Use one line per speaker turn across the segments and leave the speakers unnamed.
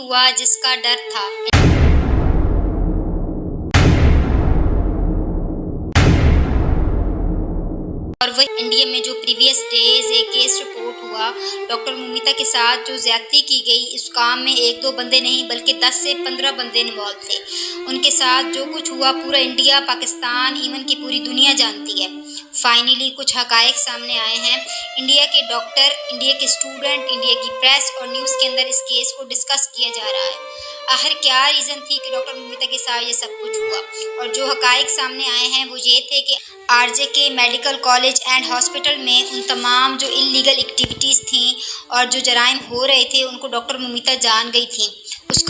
हुआ जिसका डर था। और वही इंडिया में जो प्रीवियस डेज एक केस रिपोर्ट हुआ डॉक्टर मोमिता के साथ जो ज्यादती की गई, इस काम में एक दो बंदे नहीं बल्कि 10 से 15 बंदे इन्वॉल्व थे। उनके साथ जो कुछ हुआ पूरा इंडिया, पाकिस्तान, इवन की पूरी दुनिया जानती है। फाइनली कुछ हकायक सामने आए हैं। इंडिया के डॉक्टर, इंडिया के स्टूडेंट, इंडिया की प्रेस और न्यूज़ के अंदर इस केस को डिस्कस किया जा रहा है। आखिर क्या रीज़न थी कि डॉक्टर मोमिता के साथ ये सब कुछ हुआ। और जो हकायक सामने आए हैं वो ये थे कि आरजे के मेडिकल कॉलेज एंड हॉस्पिटल में उन तमाम जो इलीगल एक्टिविटीज़ थी और जो जराइम हो रहे थे उनको डॉक्टर मोमिता जान गई थी। उस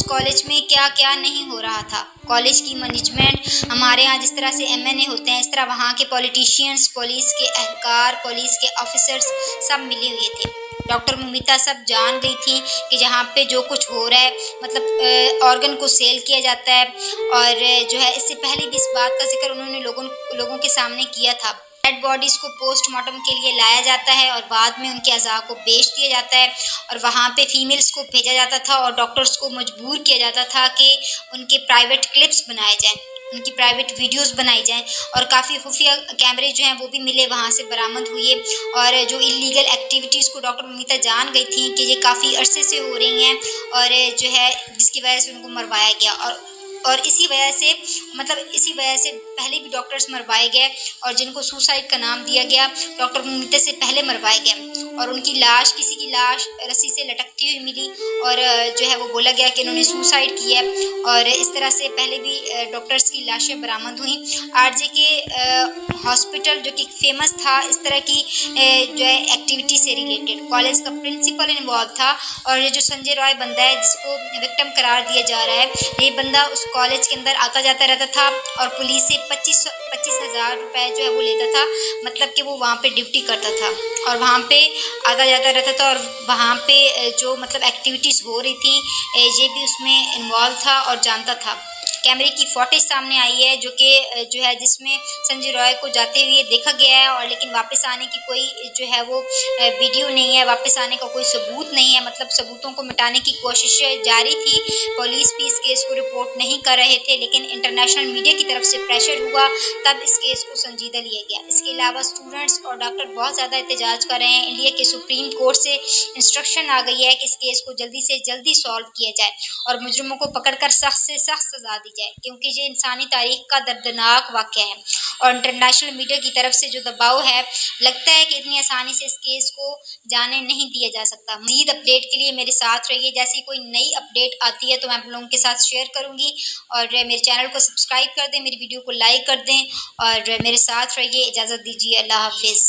कॉलेज में क्या क्या नहीं हो रहा था। कॉलेज की मैनेजमेंट, हमारे यहाँ जिस तरह से एमएनए होते हैं इस तरह वहाँ के पॉलिटिशियंस, पुलिस के एहलकार, पुलिस के ऑफिसर्स सब मिले हुए थे। डॉक्टर मोमिता सब जान गई थी कि जहाँ पे जो कुछ हो रहा है, मतलब ऑर्गन को सेल किया जाता है। और जो है इससे पहले भी इस बात का जिक्र उन्होंने लोगों के सामने किया था। डेड बॉडीज़ को पोस्टमार्टम के लिए लाया जाता है और बाद में उनके अज़ा को बेच दिया जाता है। और वहाँ पे फीमेल्स को भेजा जाता था और डॉक्टर्स को मजबूर किया जाता था कि उनके प्राइवेट क्लिप्स बनाए जाएँ, उनकी प्राइवेट वीडियोस बनाई जाएँ। और काफ़ी खुफिया कैमरे जो हैं वो भी मिले, वहाँ से बरामद हुए। और जो इलीगल एक्टिविटीज़ को डॉक्टर मोमिता जान गई थी कि ये काफ़ी अरसे से हो रही हैं और जो है जिसकी वजह से उनको मरवाया गया। और इसी वजह से पहले भी डॉक्टर्स मरवाए गए और जिनको सुसाइड का नाम दिया गया डॉक्टर मोमिता से पहले मरवाए गए। और उनकी लाश, किसी की लाश रस्सी से लटकती हुई मिली और जो है वो बोला गया कि इन्होंने सुसाइड किया। और इस तरह से पहले भी डॉक्टर्स की लाशें बरामद हुई। आरजे के हॉस्पिटल जो कि फेमस था इस तरह की जो है एक्टिविटी से रिलेटेड, कॉलेज का प्रिंसिपल इन्वॉल्व था। और ये जो संजय रॉय बंदा है जिसको विक्टिम करार दिया जा रहा है, ये बंदा उस कॉलेज के अंदर आता जाता रहता था और पुलिस से 25,000 रुपये जो है वो लेता था। मतलब कि वो वहाँ पे ड्यूटी करता था और वहाँ पे आता जाता रहता था। और वहाँ पे जो मतलब एक्टिविटीज़ हो रही थी ये भी उसमें इन्वॉल्व था और जानता था। कैमरे की फुटेज सामने आई है जो है जिसमें संजय रॉय को जाते हुए देखा गया है। और लेकिन वापस आने की कोई जो है वो वीडियो नहीं है, वापस आने का कोई सबूत नहीं है। मतलब सबूतों को मिटाने की कोशिश जारी थी। पुलिस भी इस केस को रिपोर्ट नहीं कर रहे थे, लेकिन इंटरनेशनल मीडिया की तरफ से प्रेशर हुआ तब इस केस को संजीदा लिया गया। इसके अलावा स्टूडेंट्स और डॉक्टर बहुत ज़्यादा एहतजाज कर रहे हैं। इंडिया के सुप्रीम कोर्ट से इंस्ट्रक्शन आ गई है कि इस केस को जल्दी से जल्दी सॉल्व किया जाए और मुजरिमों को पकड़कर सख्त से सख्त सजा दी जाए, क्योंकि ये इंसानी तारीख का दर्दनाक वाक़या है। और इंटरनेशनल मीडिया की तरफ से जो दबाव है, लगता है कि इतनी आसानी से इस केस को जाने नहीं दिया जा सकता। मज़ीद अपडेट के लिए मेरे साथ रहिए। जैसी कोई नई अपडेट आती है तो मैं आप लोगों के साथ शेयर करूँगी। और मेरे चैनल को सब्सक्राइब कर दें, मेरी वीडियो को लाइक कर दें और मेरे साथ रहिए। इजाज़त दीजिए। अल्लाह हाफिज़।